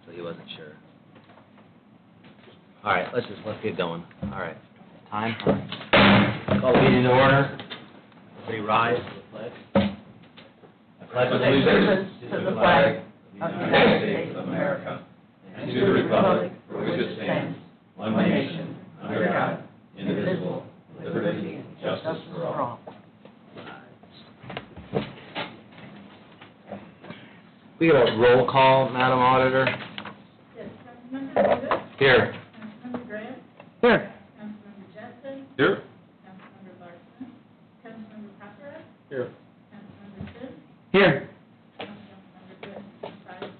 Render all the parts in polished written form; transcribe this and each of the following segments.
so he wasn't sure. All right, let's get going. All right, time. Call the meeting to order. Everybody rise to the pledge. I pledge allegiance to the flag of the United States of America and to the republic for which it stands, one nation, under God, indivisible, with liberty and justice for all. We have a roll call, Madam Auditor. Yes, Councilmember Davis. Here. Councilmember Grant. Here. Councilmember Jessen. Here. Councilmember Larson. Councilmember Paparad. Here. Councilmember Finn. Here. Councilmember Good. 5 present.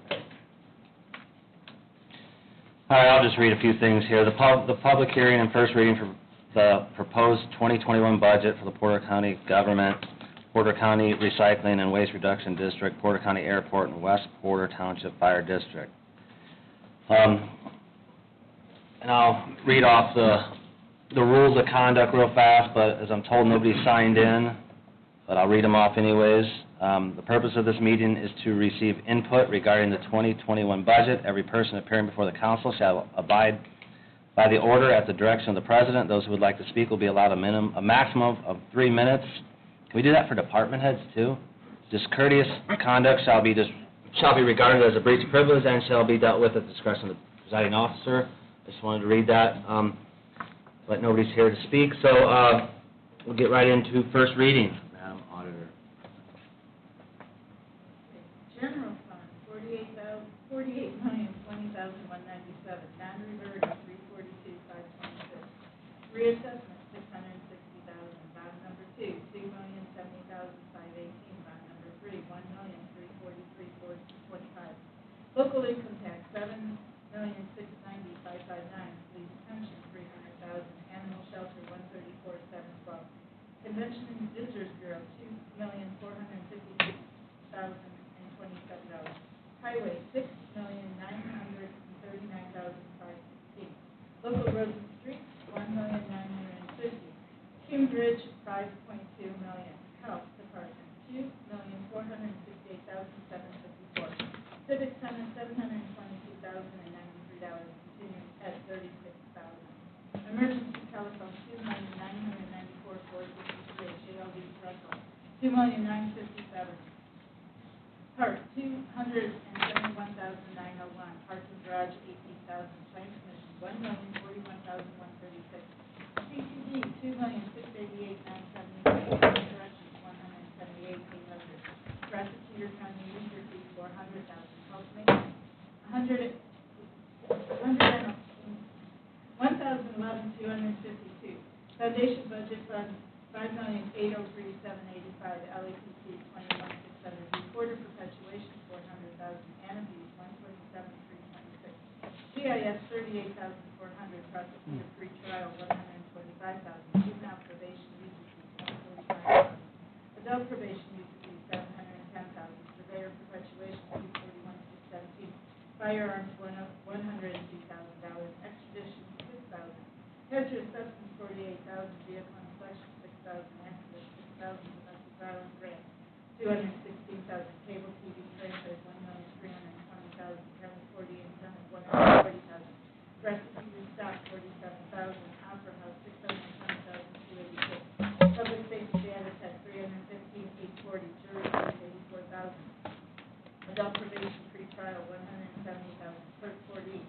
All right, I'll just read a few things here. The public hearing and first reading for the proposed 2021 budget for the Porter County government, Porter County Recycling and Waste Reduction District, Porter County Airport, and West Porter Township Fire District. And I'll read off the rules of conduct real fast, but as I'm told, nobody signed in, but I'll read them off anyways. The purpose of this meeting is to receive input regarding the 2021 budget. Every person appearing before the council shall abide by the order at the direction of the president. Those who would like to speak will be allowed a maximum of 3 minutes. Can we do that for department heads too? Discourteous conduct shall be regarded as a breach of privilege and shall be dealt with at the discretion of the presiding officer. I just wanted to read that, but nobody's here to speak, so we'll get right into first reading. Madam Auditor. General Fund, $48,020,197. Non-reverting, $342,526. Reassessment, $660,000. Bond number 2, $2,070,518. Bond number 3, $1,343,425. Local income tax, $7,690,559. Police pension, $300,000. Animal shelter, $134,712. Convention and Visitors Bureau, $2,456,027. Highway, $6,939,516. Local roads and streets, $1,950,000. Cume Bridge, $5.2 million. Health Department, $2,468,754. Civic Center, $722,093. Continuing at $36,000. Emergency telephone, $2,994,463. JLD rental, $2,957,000. Park, $271,901. Parks and Garage, $18,000. Transmission, $1,041,136. CCD, $2,688,973. Corrections, $178,800. Prosecutor County User Fee, $400,000. Health Maintenance, $1,011,252. Foundation Budget Fund, $5,803,785. LAPC, $21,600. Recorder Perpetuation, $400,000. Anafees, $127,326. GIS, $38,400. Prosecutor Free Trial, $125,000. Juvenile Probation User Fee, $145,000. Adult Probation User Fee, $710,000. Surveyor Perpetuation Fee, $41,617. Firearms, $102,000. Extradition, $6,000. Hazard Assessment, $48,000. Vehicle Inspection, $6,000. Accident, $6,000. Domestic Violence Grant, $216,000. Cable TV franchise, $1,320,000. County 40 incentive, $140,000. Prosecutor stock, $47,000. Opera House, $620,286. Public Safety Data Tech, $315,840. Jury Service, $84,000. Adult Probation Free Trial, $170,000. Clerk 40,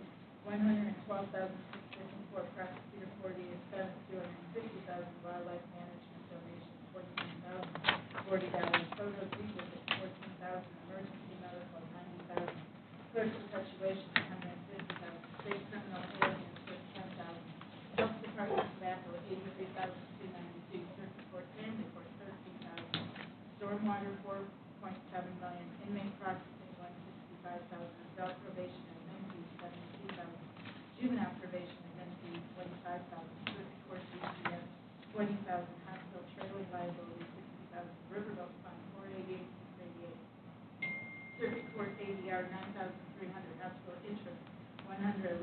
$112,654. Prosecutor 40 expense, $260,000. Wildlife Management donation, $14,040. Photos revisit, $14,000. Emergency medical, $90,000. Clerk perpetuation, $150,000. State criminal aliens, $10,000. Health Department tobacco, $83,292. Circuit Court Family Court, $13,000. Stormwater, $4.7 million. Inmate processing, $165,000. Adult probation admin fees, $72,000. Juvenile probation admin fees, $25,000. Circuit Court DCS, $20,000. Hospital trailing liability, $60,000. Riverboat Fund, $488,688. Circuit Court ADR, $9,300. Hospital interest, $111,000.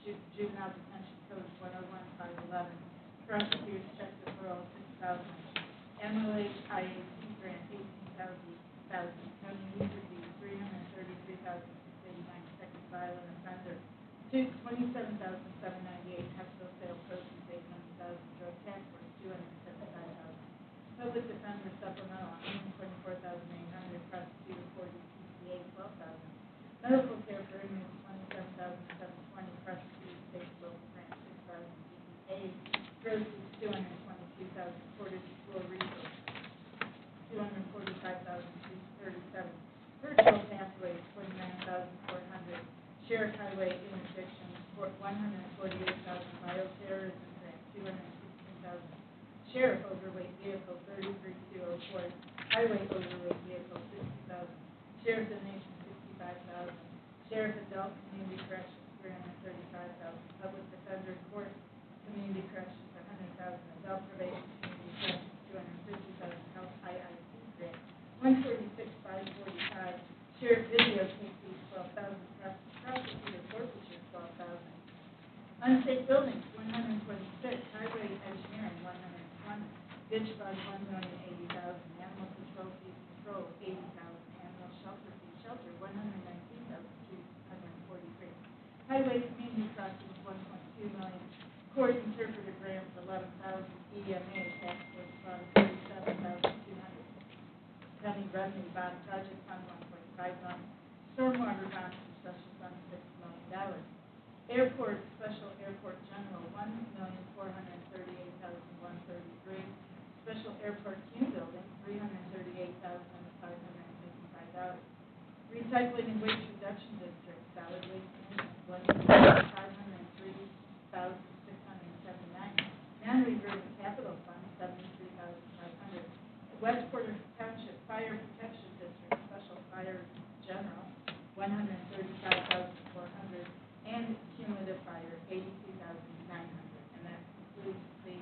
Juvenile detention code, $101,511. Prosecutor's check deferral, $6,000. MOH IAC grant, $18,000. County user fees, $333,689. Secretary $27,798, hospital sale proceeds $800,000, drug task force $275,000, public defender supplemental $124,800, prosecutor court PCA $12,000, medical care for inmates $27,720, prosecutor state local grant $6,000, PCA proceeds $222,000, Portage School resources $245,237, virtual pathways $29,400, sheriff highway interdiction $148,000, bioterrorism grant $216,000, sheriff overweight vehicle $33,204, highway overweight vehicle $60,000, sheriff donation $65,000, sheriff adult community corrections $335,000, public defender court community corrections $100,000, adult probation community corrections $250,000, health IIC grant $146,545, sheriff videotape fees $12,000, prosecutor forfeiture $12,000, unsafe buildings $126,000, highway engineering $120,000, ditch fund $1,080,000, animal control fees $80,000, animal shelter $119,243, highway community crossings $1.2 million, court interpreter grants $11,000, EMA tax force fund $37,200, county revenue bond project fund $1.5 million, stormwater bond and special fund $6 million, airport special airport general $1,438,133, special airport queue building $338,555, recycling and waste reduction district solid waste management $1,503,679, non-reverting capital fund $73,500, West Porter Township Fire Protection District Special Fire General $135,400, and cumulative fire $82,900, and that concludes the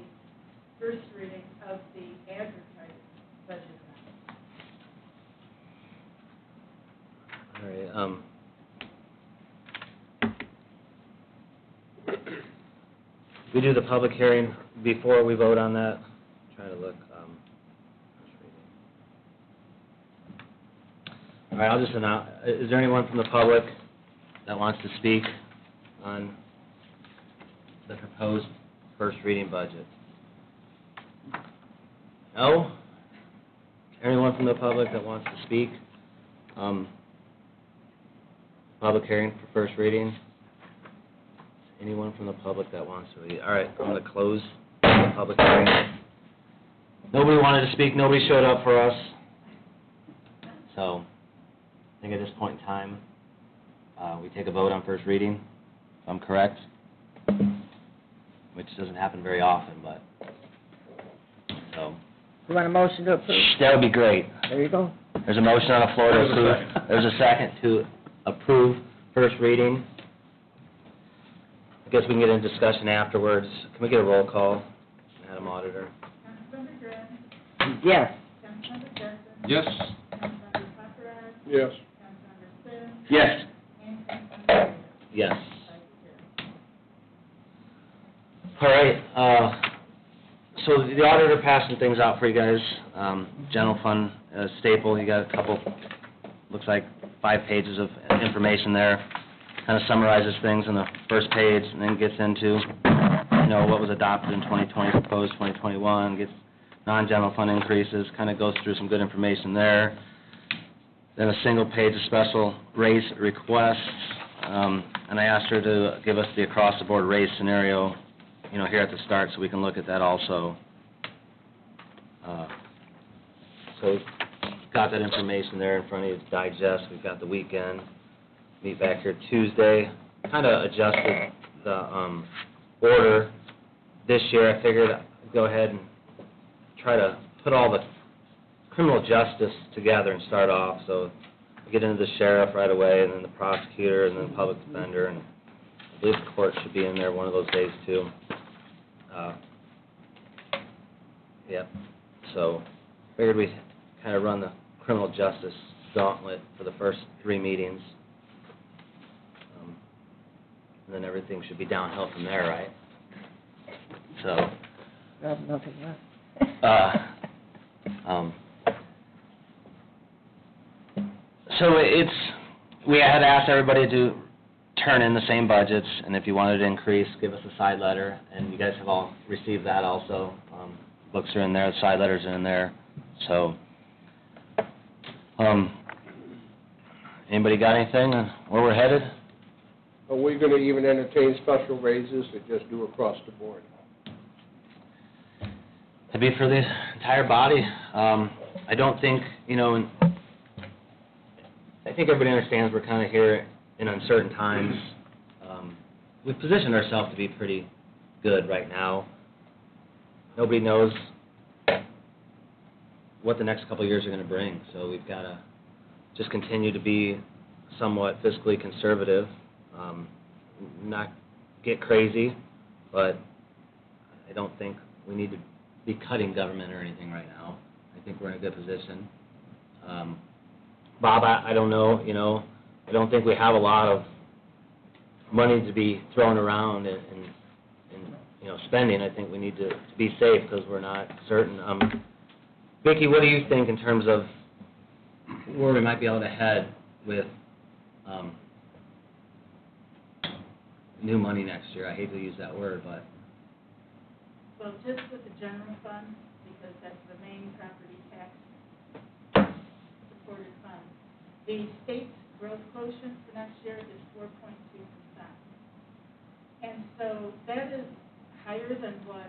first reading of the advertised budget amendment. All right, we do the public hearing before we vote on that. Try to look. All right, I'll just announce. Is there anyone from the public that wants to speak on the proposed first reading budget? No? Anyone from the public that wants to speak? Public hearing for first reading? Anyone from the public that wants to read? All right, I'm going to close the public hearing. Nobody wanted to speak. Nobody showed up for us. So I think at this point in time, we take a vote on first reading, if I'm correct, which doesn't happen very often, but, so. You want a motion to approve? That would be great. There you go. There's a motion on the floor to approve. There's a second to approve first reading. I guess we can get into discussion afterwards. Can we get a roll call, Madam Auditor? Councilmember Graham, Yes. Councilmember Justin, Yes. Councilmember Paparad, Yes. Councilmember Sims, Yes. and Councilmember Davis. Yes. 5-0. All right, so the auditor passed some things out for you guys. General fund staple, you got a couple, looks like 5 pages of information there. Kind of summarizes things on the first page and then gets into, what was adopted in 2020, proposed 2021, gets non-general fund increases, kind of goes through some good information there. Then a single page of special raise requests, and I asked her to give us the across-the-board raise scenario, here at the start, so we can look at that also. So got that information there in front of you to digest. We've got the weekend. Meet back here Tuesday. Kind of adjusted the order this year. I figured I'd go ahead and try to put all the criminal justice together and start off. So we get into the sheriff right away, and then the prosecutor, and then the public defender, and I believe the court should be in there one of those days too. Yep. So figured we'd kind of run the criminal justice gauntlet for the first 3 meetings. And then everything should be downhill from there, right? So, I have nothing left. so we had asked everybody to turn in the same budgets, and if you wanted to increase, give us a side letter, and you guys have all received that also. Books are in there, the side letters are in there, so, anybody got anything on where we're headed? Are we gonna even entertain special raises or just do across the board? To be for the entire body, I don't think, I think everybody understands we're kind of here in uncertain times. We've positioned ourselves to be pretty good right now. Nobody knows what the next couple of years are going to bring, so we've got to just continue to be somewhat fiscally conservative, not get crazy, but I don't think we need to be cutting government or anything right now. I think we're in a good position. Bob, I don't know, I don't think we have a lot of money to be thrown around and spending. I think we need to be safe because we're not certain. Vicki, what do you think in terms of where we might be able to head with new money next year? I hate to use that word, but... Well, just with the general fund, because that's the main property tax supported fund, the state's growth quotient for next year is 4.2%. And so that is higher than what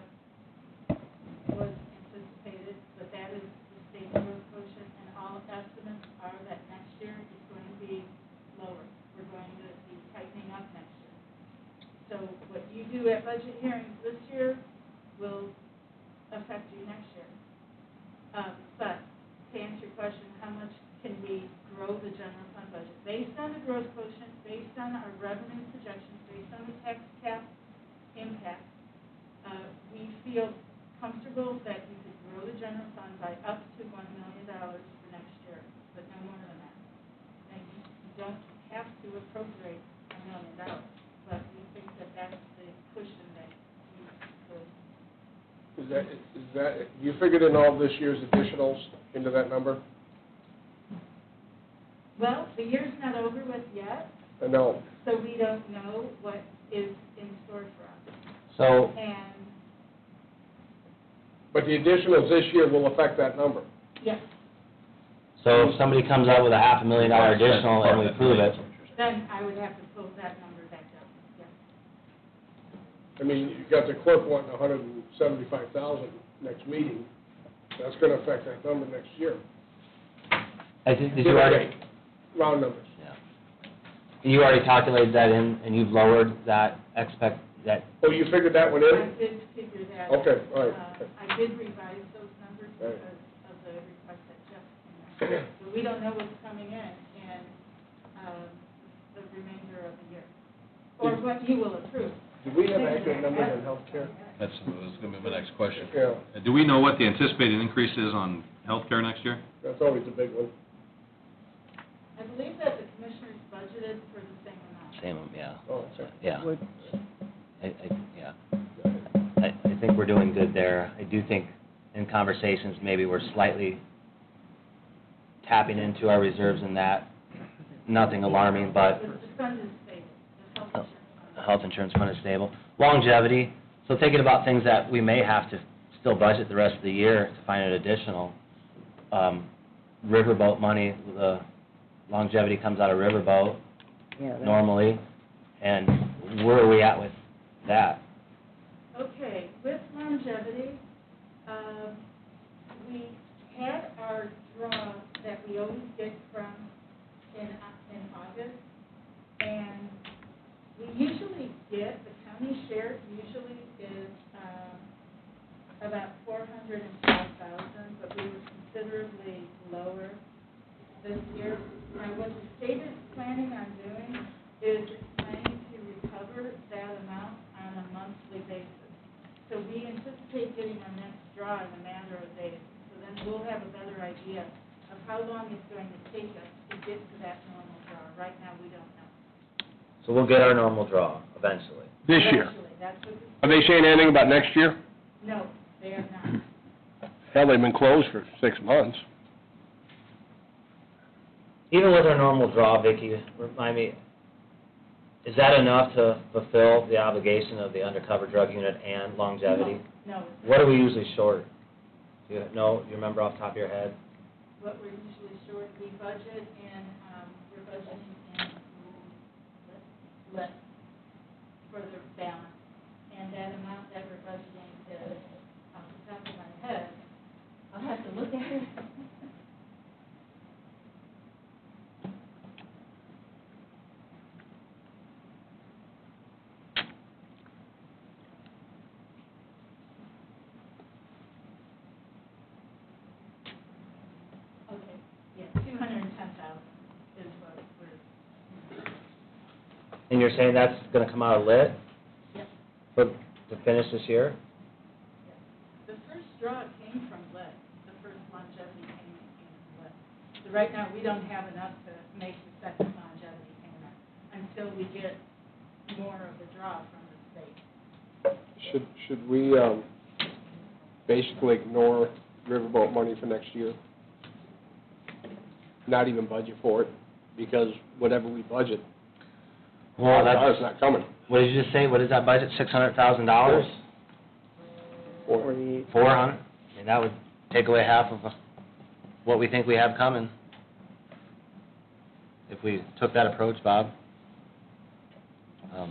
was anticipated, but that is the state growth quotient, and all estimates are that next year is going to be lower. We're going to be tightening up next year. So what you do at budget hearings this year will affect you next year. But to answer your question, how much can we grow the general fund budget? Based on the growth quotient, based on our revenue projections, based on the tax cap impact, we feel comfortable that you could grow the general fund by up to $1 million for next year, but no more than that. And you don't have to appropriate $1 million, but we think that that's the cushion that you could. Is that, you figured in all this year's additionals into that number? Well, the year's not over with yet, No. so we don't know what is in store for us. So, And, But the additionals this year will affect that number. yes, so if somebody comes up with a $500,000 additional and we prove it, then I would have to pull that number back up, yes. I mean, you got the clerk wanting $175,000 next meeting. That's gonna affect that number next year. did you already... Round numbers. Yeah. You already calculated that in, and you've lowered that Oh, you figured that one I in? did figure that. Okay, all right. I did revise those numbers Right. because of the request that just came out. So we don't know what's coming in the remainder of the year, or what you will approve. Do we have accurate numbers in healthcare? That's going to be my next question. Yeah, Do we know what the anticipated increase is on healthcare next year? that's always the big one. I believe that the commissioners budgeted for the same amount. Same, yeah. Oh, okay. Yeah. Would, I think we're doing good there. I do think in conversations, maybe we're slightly tapping into our reserves in that. Nothing alarming, but The fund is stable, the health insurance the fund. health insurance fund is stable. Longevity, so thinking about things that we may have to still budget the rest of the year to find an additional. Riverboat money, the longevity comes out of Riverboat yeah. that- normally, and where are we at with that? Okay, with longevity, we had our draw that we always get from in August, and we usually get, the county share usually is about $405,000, but we were considerably lower this year. Now, what the state is planning on doing is it's planning to recover that amount on a monthly basis. So we anticipate getting our next draw in a matter of days. So then we'll have a better idea of how long it's going to take us to get to that normal draw. Right now, we don't know. So we'll get our normal draw eventually. This year. Eventually, that's what the Are they saying anything about next year? No, they are not. Hell, they've been closed for 6 months. Even with our normal draw, Vicki, remind me, Is that enough to fulfill the obligation of the undercover drug unit and longevity? No, What are we usually short? Do you know, you remember off the top of your head? what we're usually short, we budget and, we're budgeting in lit for the balance. And that amount that we're budgeting is, off the top of my head, I'll have to look at it. Okay, yeah, 210,000 is what we're, And you're saying that's gonna come out of lit yep, for, to finish this year? yep. The first draw came from lit, the first longevity payment came from lit. So right now, we don't have enough to make the second longevity payment until we get more of the draw from the state. Should we, basically ignore Riverboat money for next year? Not even budget for it, because whatever we budget, Well, it's not coming. what did you just say? What is that budget? $600,000? Or, 48. 400? I mean, that would take away half of what we think we have coming. If we took that approach, Bob. I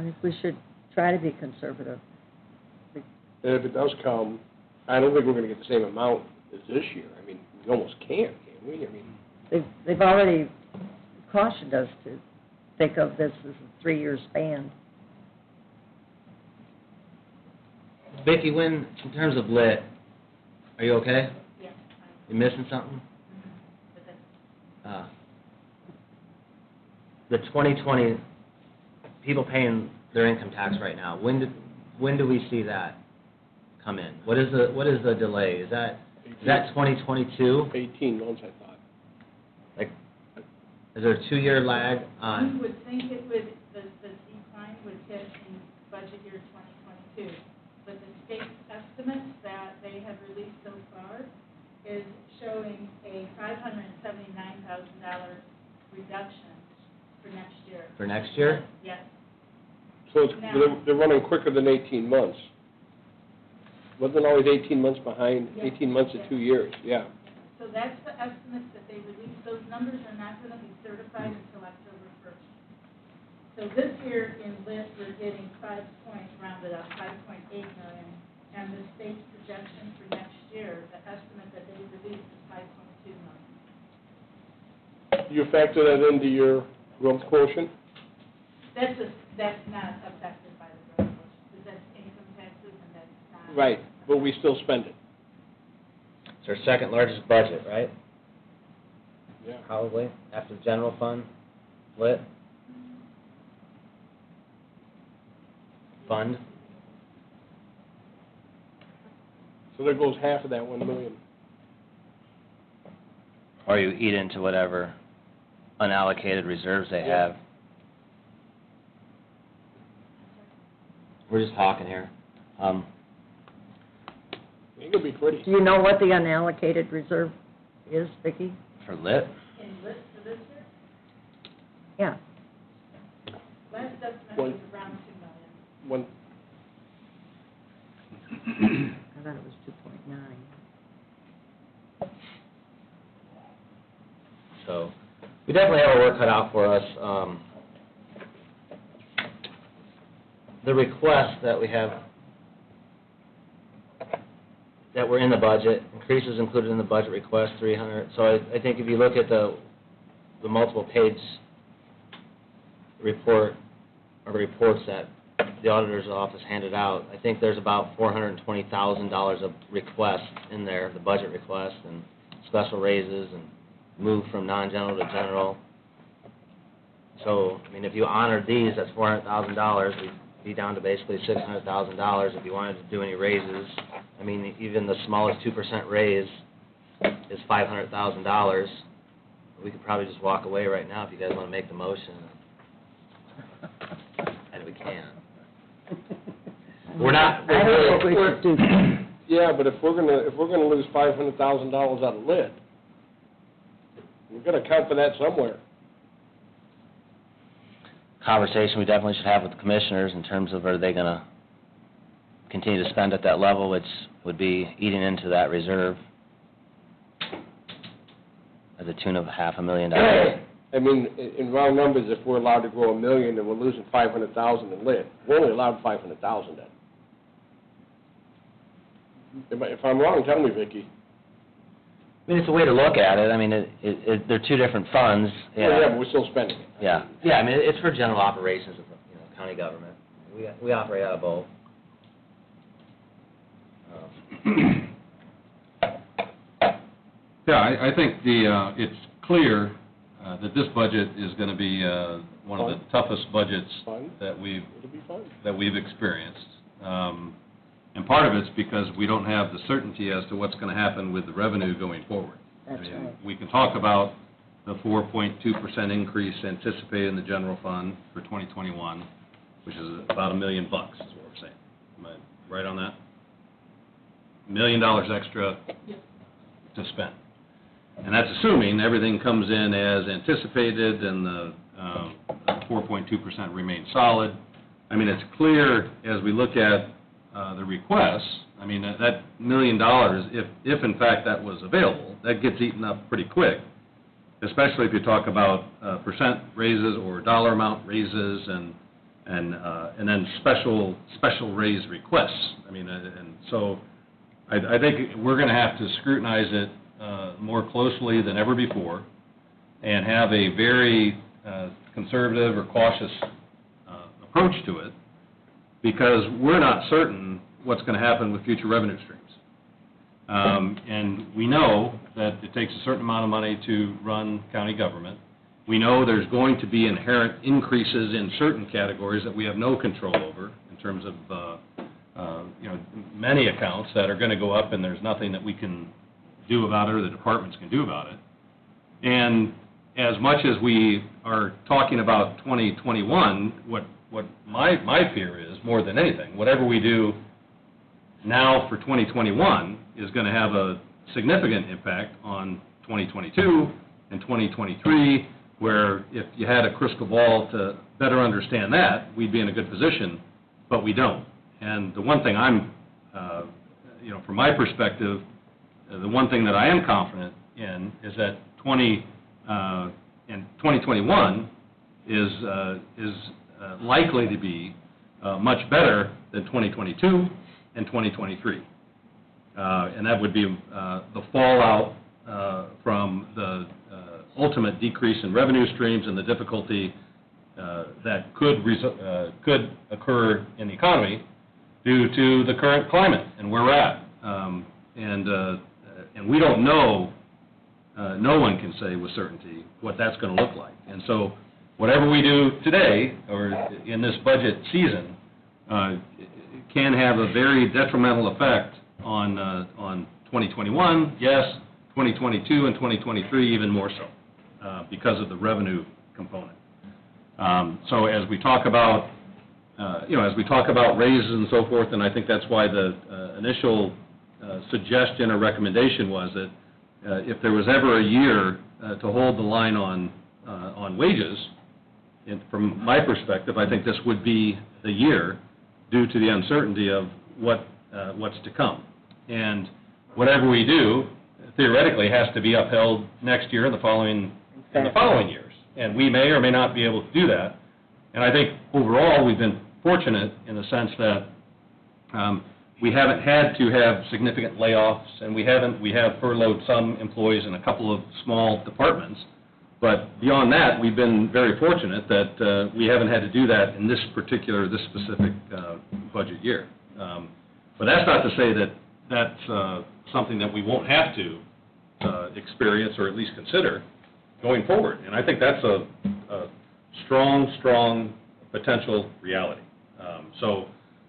think we should try to be conservative. and if it does come, I don't think we're gonna get the same amount as this year. I mean, we almost can't we? I mean, They've already cautioned us to think of this as a 3-year span. Vicki, when, in terms of lit, are you okay? Yes, You missing something? but that's, The 2020, people paying their income tax right now, when do we see that come in? What is the delay? Is that 2022? 18 months, I thought. Like, is there a 2-year lag on? we would think it would, the decline would hit in budget year 2022. But the state estimates that they have released so far is showing a $579,000 reduction for next year. For next year? Yes. So it's, Now- they're running quicker than 18 months. Wasn't always 18 months behind, Yeah. 18 months to 2 years, yeah. So that's the estimates that they released. Those numbers are not going to be certified until October 1st. So this year in lit, we're getting 5 points, rounded up, 5.8 million. And the state's projection for next year, the estimate that they released is 5.2 million. Do you factor that into your growth quotient? That's not affected by the growth quotient, because that's income taxes and that's not. Right, but we still spend it. It's our second largest budget, right? Yeah. Probably, after the general fund, lit. Fund. So there goes half of that 1 million. Or you eat into whatever unallocated reserves they Yeah. have. We're just talking here. Ain't gonna be pretty. Do you know what the unallocated reserve is, Vicki? For lit? In lit for this year, Yeah. last estimate One- was around 2 million. One, I thought it was 2.9. So, we definitely have our work cut out for us. The requests that we have, that were in the budget, increases included in the budget request, 300. So I think if you look at the multiple page report, or reports that the auditor's office handed out, I think there's about $420,000 of requests in there, the budget request, and special raises, and move from non-general to general. So, I mean, if you honored these, that's $400,000. We'd be down to basically $600,000 if you wanted to do any raises. I mean, even the smallest 2% raise is $500,000. We could probably just walk away right now if you guys want to make the motion. And we can. We're not, I don't think we we're- should do that. yeah, but if we're gonna lose $500,000 out of lit, we're gonna account for that somewhere. conversation we definitely should have with the commissioners in terms of are they going to continue to spend at that level, which would be eating into that reserve at the tune of $500,000. I mean, in round numbers, if we're allowed to grow $1 million, then we're losing $500,000 in lit. We're only allowed $500,000 then. If I'm wrong, tell me, Vicki. I mean, it's a way to look at it. I mean, they're two different funds. Well, yeah, but we're still spending it. Yeah, I mean, it's for general operations of, county government. We operate out of both. Yeah, I think it's clear that this budget is going to be one of the toughest budgets Fun. that we've It'll be fun. experienced. And part of it's because we don't have the certainty as to what's going to happen with the revenue going forward. That's right. We can talk about the 4.2% increase anticipated in the general fund for 2021, which is about $1 million, is what we're saying. Am I right on that? $1 million extra to spend. And that's assuming everything comes in as anticipated and the 4.2% remains solid. I mean, it's clear as we look at the requests, I mean, that $1 million, if in fact that was available, that gets eaten up pretty quick, especially if you talk about percent raises or dollar amount raises and then special raise requests. I mean, and so I think we're going to have to scrutinize it more closely than ever before and have a very conservative or cautious approach to it, because we're not certain what's going to happen with future revenue streams. And we know that it takes a certain amount of money to run county government. We know there's going to be inherent increases in certain categories that we have no control over in terms of, many accounts that are going to go up and there's nothing that we can do about it or the departments can do about it. And as much as we are talking about 2021, what my fear is, more than anything, whatever we do now for 2021 is going to have a significant impact on 2022 and 2023, where if you had a crystal ball to better understand that, we'd be in a good position, but we don't. And the one thing I'm, from my perspective, the one thing that I am confident in is that 2021 is likely to be much better than 2022 and 2023. And that would be the fallout from the ultimate decrease in revenue streams and the difficulty that could occur in the economy due to the current climate and where we're at. And we don't know, no one can say with certainty what that's going to look like. And so whatever we do today or in this budget season can have a very detrimental effect on 2021, yes, 2022 and 2023 even more so because of the revenue component. So as we talk about, raises and so forth, and I think that's why the initial suggestion or recommendation was that if there was ever a year to hold the line on wages, from my perspective, I think this would be the year due to the uncertainty of what's to come. And whatever we do, theoretically, has to be upheld next year and the following years. And we may or may not be able to do that. And I think overall we've been fortunate in the sense that we haven't had to have significant layoffs, and we have furloughed some employees in a couple of small departments. But beyond that, we've been very fortunate that we haven't had to do that in this specific budget year. But that's not to say that that's something that we won't have to experience or at least consider going forward. And I think that's a strong potential reality. So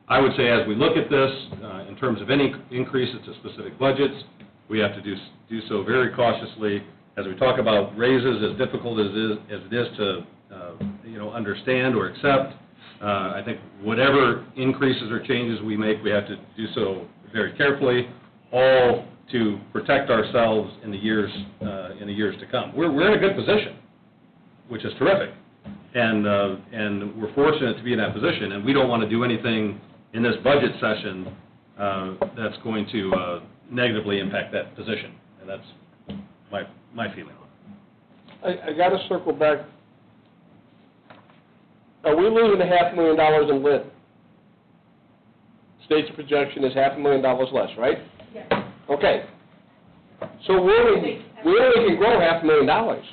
I would say as we look at this, in terms of any increases to specific budgets, we have to do so very cautiously. As we talk about raises, as difficult as it is to understand or accept, I think whatever increases or changes we make, we have to do so very carefully, all to protect ourselves in the years to come. We're in a good position, which is terrific. And we're fortunate to be in that position, and we don't want to do anything in this budget session that's going to negatively impact that position, and that's my feeling on it. I gotta circle back. Are we losing $500,000 in lit? State's projection is $500,000 less, right? Yes. Okay. So we only can grow $500,000.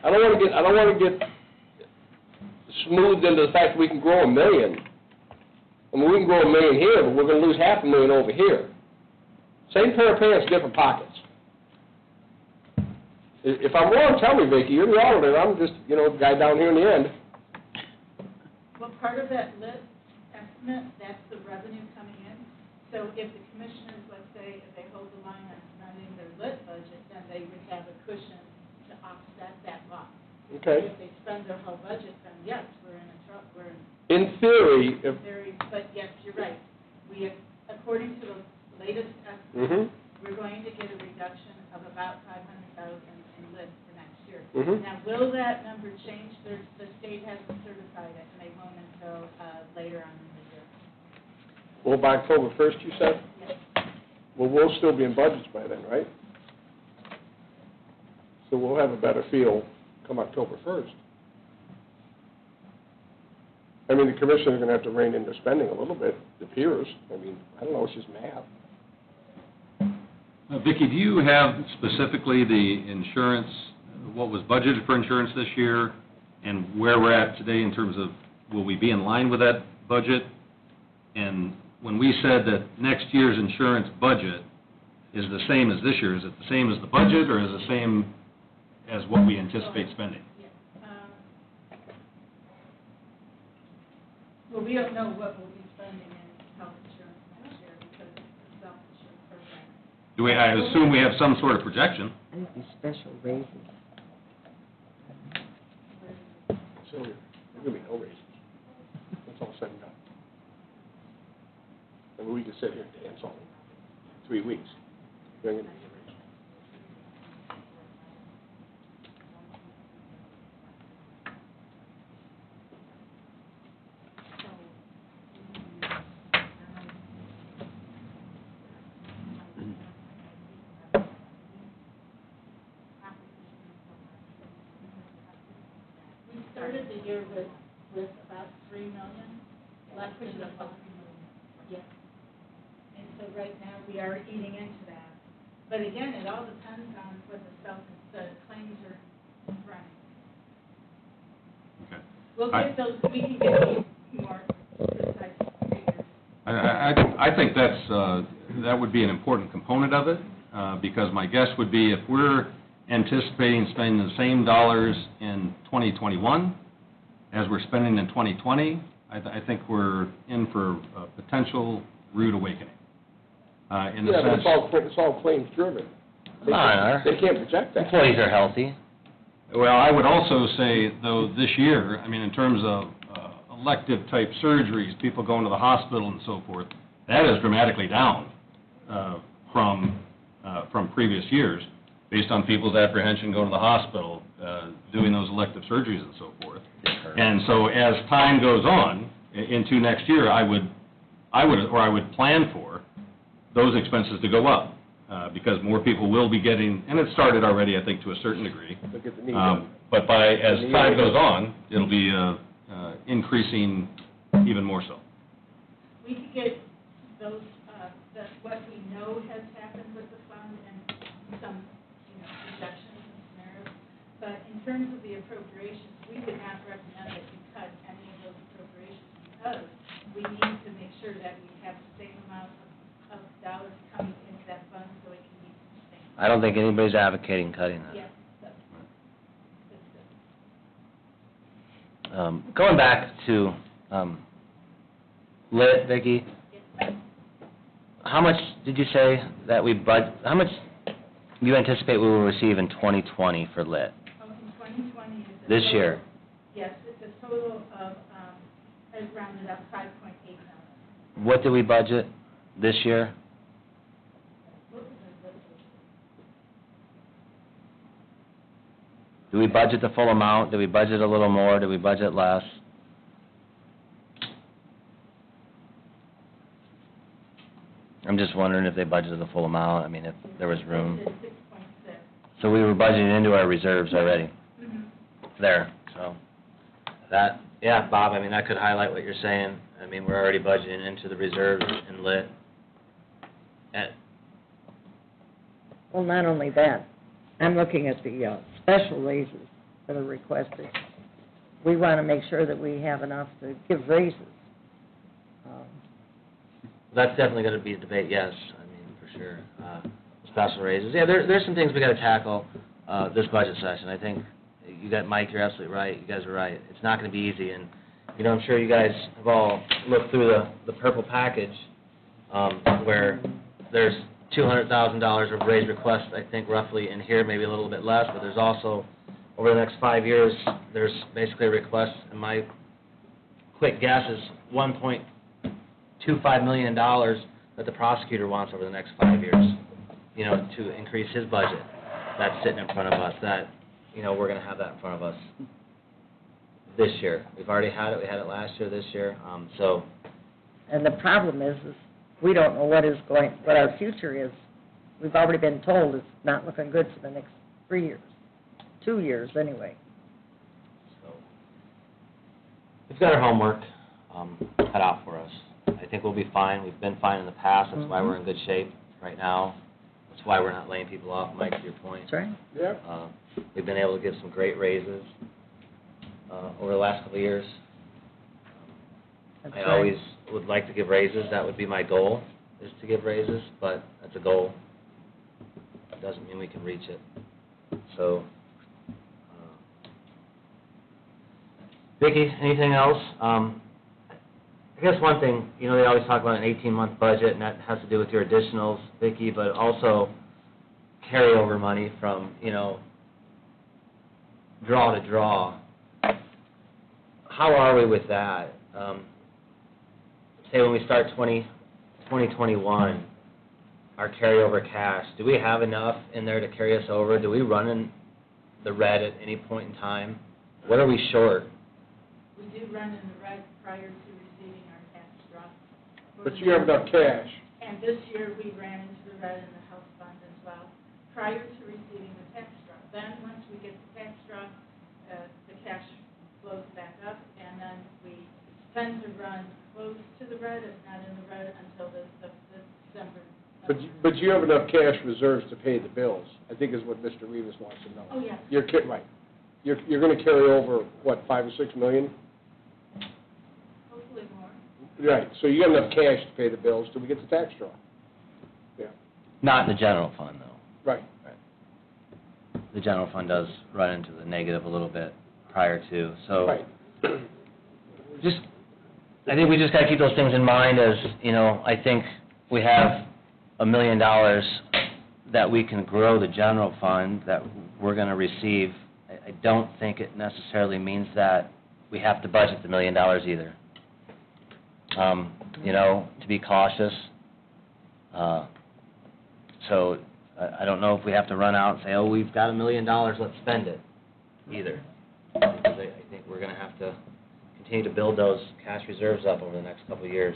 I don't want to get smoothed into the fact that we can grow $1 million. I mean, we can grow $1 million here, but we're going to lose $500,000 over here. Same pair of pants, different pockets. If I'm wrong, tell me, Vicki. You're the auditor. I'm just, guy down here in the end. Well, part of that lit estimate, that's the revenue coming in. So if the commissioners, let's say, if they hold the line on spending their lit budget, then they would have a cushion to offset that loss. Okay. If they spend their whole budget, then yes, we're in a trouble, In theory, if, but yes, you're right. According to the latest estimate, mhm, we're going to get a reduction of about $500,000 in lit for next year. mhm. Now, will that number change? The state hasn't certified it, and they won't until later on in the year. Well, by October 1st, you said? Yes. Well, we'll still be in budgets by then, right? So we'll have a better feel come October 1st. I mean, the commissioners are going to have to rein in their spending a little bit, it appears. I mean, I don't know, it's just math. Vicki, do you have specifically the insurance, what was budgeted for insurance this year, and where we're at today in terms of, will we be in line with that budget? And when we said that next year's insurance budget is the same as this year, is it the same as the budget, or is it the same as what we anticipate spending? Well, we don't know what we'll be spending in health insurance next year because it's a self-insurance program. I assume we have some sort of projection. I think these special raises. So there's going to be no raises. That's all said and done. I mean, we could sit here and dance all 3 weeks. There ain't going to be a raise. We started the year with about $3 million left in the fund. Yes. And so right now, we are eating into that. But again, it all depends on what the claims are running. Okay. We'll get those, we can get you more precise figures. I think that would be an important component of it, because my guess would be if we're anticipating spending the same dollars in 2021 as we're spending in 2020, I think we're in for a potential rude awakening. In the Yeah, sense, but it's all claims driven. They can't project that. Employees are healthy. well, I would also say, though, this year, I mean, in terms of elective-type surgeries, people going to the hospital and so forth, that is dramatically down from previous years, based on people's apprehension going to the hospital, doing those elective surgeries and so forth. And so as time goes on into next year, I would plan for those expenses to go up, because more people will be getting, and it started already, I think, to a certain degree. Look at the need. But as time goes on, it'll be increasing even more so. We could get those, what we know has happened with the fund and some, projections and scenarios. But in terms of the appropriations, we would not recommend that you cut any of those appropriations because we need to make sure that we have the same amount of dollars coming into that fund so it can be sustained. I don't think anybody's advocating cutting that. Yes, that's good. Going back to lit, Vicki, how much did you say that how much do you anticipate we will receive in 2020 for lit? Oh, in 2020 is a This total- year? Yes, it's a total of, I rounded up 5.8 million. What did we budget this year? What was our budget? Do we budget the full amount? Do we budget a little more? Do we budget less? I'm just wondering if they budgeted the full amount, I mean, if there was room. It's 6.6. So we were budgeting into our reserves already, Mhm. there, so. That, yeah, Bob, I mean, that could highlight what you're saying. I mean, we're already budgeting into the reserves in lit. And, Well, not only that, I'm looking at the special raises that are requested. We want to make sure that we have enough to give raises. that's definitely gonna be a debate, yes, I mean, for sure. Special raises, yeah, there's some things we gotta tackle, this budget session. I think, you got, Mike, you're absolutely right, you guys are right. It's not gonna be easy, and, you know, I'm sure you guys have all looked through the purple package, where there's $200,000 of raise requests, I think roughly in here, maybe a little bit less, but there's also, over the next 5 years, there's basically a request, and my quick guess is $1.25 million that the prosecutor wants over the next 5 years, you know, to increase his budget. That's sitting in front of us, that, you know, we're gonna have that in front of us this year. We've already had it, we had it last year, this year, so, And the problem is we don't know what our future is. We've already been told it's not looking good for the next 3 years, 2 years anyway. so. We've got our homework, cut out for us. I think we'll be fine, we've been fine in the past, that's why we're in good shape right now. That's why we're not laying people off, Mike, to your point. That's right. Yep. We've been able to give some great raises, over the last couple of years. That's I right. always would like to give raises, that would be my goal, is to give raises, but that's a goal. It doesn't mean we can reach it. So, Vicki, anything else? I guess one thing, you know, they always talk about an 18-month budget, and that has to do with your additionals, Vicki, but also carryover money from, you know, draw to draw. How are we with that? Say when we start 2021, our carryover cash, do we have enough in there to carry us over? Do we run in the red at any point in time? What are we short? We do run in the red prior to receiving our tax drop. But you have enough cash. And this year, we ran into the red in the health fund as well, prior to receiving the tax drop. Then, once we get the tax drop, the cash flows back up, and then we tend to run close to the red, if not in the red, until the December. But you have enough cash reserves to pay the bills, I think is what Mr. Rivas wants to know. Oh, yes. Right. You're gonna carry over, what, $5 or $6 million? Hopefully more. Right, so you got enough cash to pay the bills till we get the tax draw. Yeah, Not in the general fund, though. right. The general fund does run into the negative a little bit prior to, so. Right. Just, I think we just gotta keep those things in mind as, you know, I think we have $1 million that we can grow the general fund that we're gonna receive. I don't think it necessarily means that we have to budget the $1 million either. You know, to be cautious. So, I don't know if we have to run out and say, oh, we've got $1 million, let's spend it, either. Because I think we're gonna have to continue to build those cash reserves up over the next couple of years.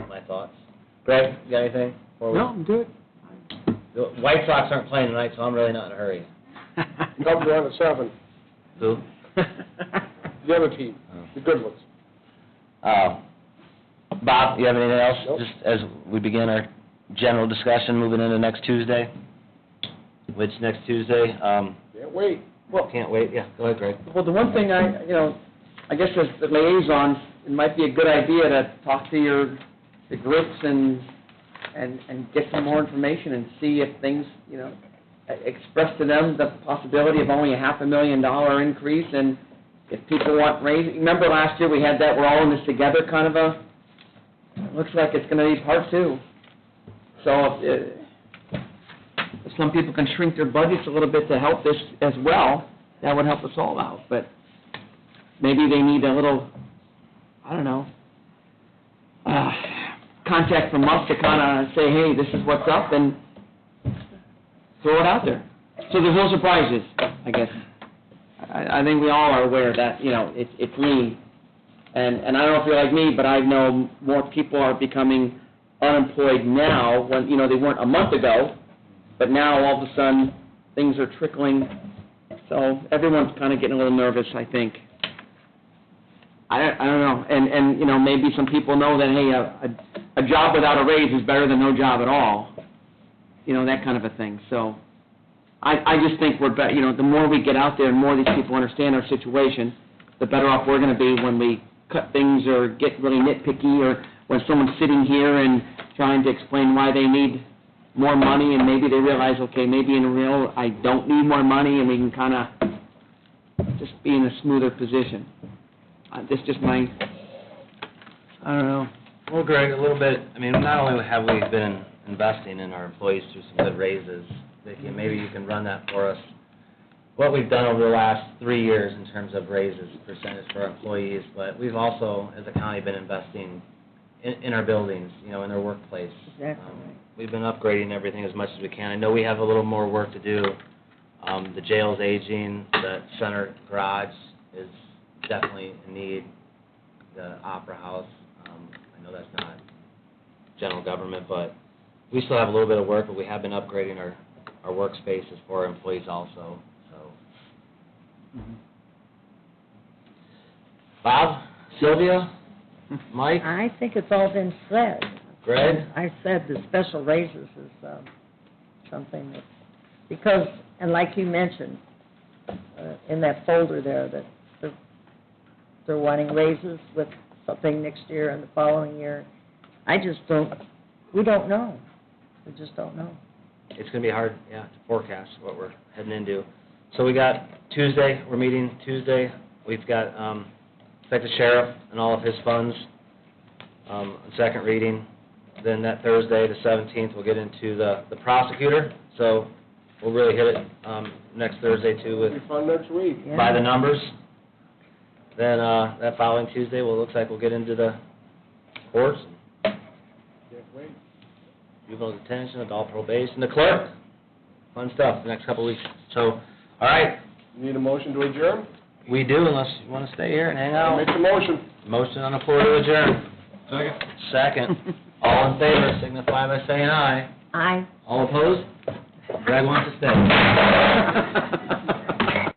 My thoughts. Greg, you got anything? No, I'm good. The White Sox aren't playing tonight, so I'm really not in a hurry. Cubs are on at 7, Who? the other team, the good ones. Bob, you have anything else? Nope. Just as we begin our general discussion moving into next Tuesday? Which next Tuesday? Can't wait. Can't wait. Yeah, go ahead, Greg. Well, the one thing I guess as the liaison, it might be a good idea to talk to the groups and get some more information and see if things, express to them the possibility of only a $500,000 increase, and if people want raise. Remember last year we had that we're all in this together kind of a, it looks like it's going to be part 2. So if some people can shrink their budgets a little bit to help this as well, that would help us all out. But maybe they need a little, contact from us to kind of say, hey, this is what's up, and throw it out there. So there's no surprises, I guess. I think we all are aware that, it's lean. And I don't know if you're like me, but I know more people are becoming unemployed now when, they weren't a month ago, but now all of a sudden, things are trickling. So everyone's kind of getting a little nervous, I think. I don't know. And maybe some people know that, hey, a job without a raise is better than no job at all. That kind of a thing. So I just think we're better, the more we get out there and more these people understand our situation, the better off we're going to be when we cut things or get really nitpicky, or when someone's sitting here and trying to explain why they need more money, and maybe they realize, okay, maybe in real I don't need more money, and we can kind of just be in a smoother position. This just my, I don't know. Well, Greg, a little bit, not only have we been investing in our employees through some good raises, Vicki, and maybe you can run that for us, what we've done over the last 3 years in terms of raises, percentage for our employees, but we've also, as a county, been investing in our buildings, in their workplace. Exactly right. We've been upgrading everything as much as we can. I know we have a little more work to do. The jail's aging, the center garage is definitely in need, the Opera House, I know that's not general government, but we still have a little bit of work, but we have been upgrading our workspaces for our employees also, so. Bob, Sylvia, Mike, I think it's all been said. Greg? I said the special raises is something that, because, and like you mentioned, in that folder there, that they're wanting raises with something next year and the following year. We don't know. We just don't know. It's going to be hard, to forecast what we're heading into. So we got Tuesday, we're meeting Tuesday. We've got, the sheriff and all of his funds, on second reading. Then that Thursday, the 17th, we'll get into the prosecutor. So we'll really hit it next Thursday, too, with It'll be fun next week. Yeah. by the numbers. Then that following Tuesday, it looks like we'll get into the courts, Can't wait. juvenile detention, adult probation, the clerk. Fun stuff the next couple of weeks. So, all right, Need a motion to adjourn? we do, unless you want to stay here and hang out. Make the motion. Motion on the floor to adjourn. Second. Second. All in favor, signify by saying aye. I All opposed? Greg wants to stay.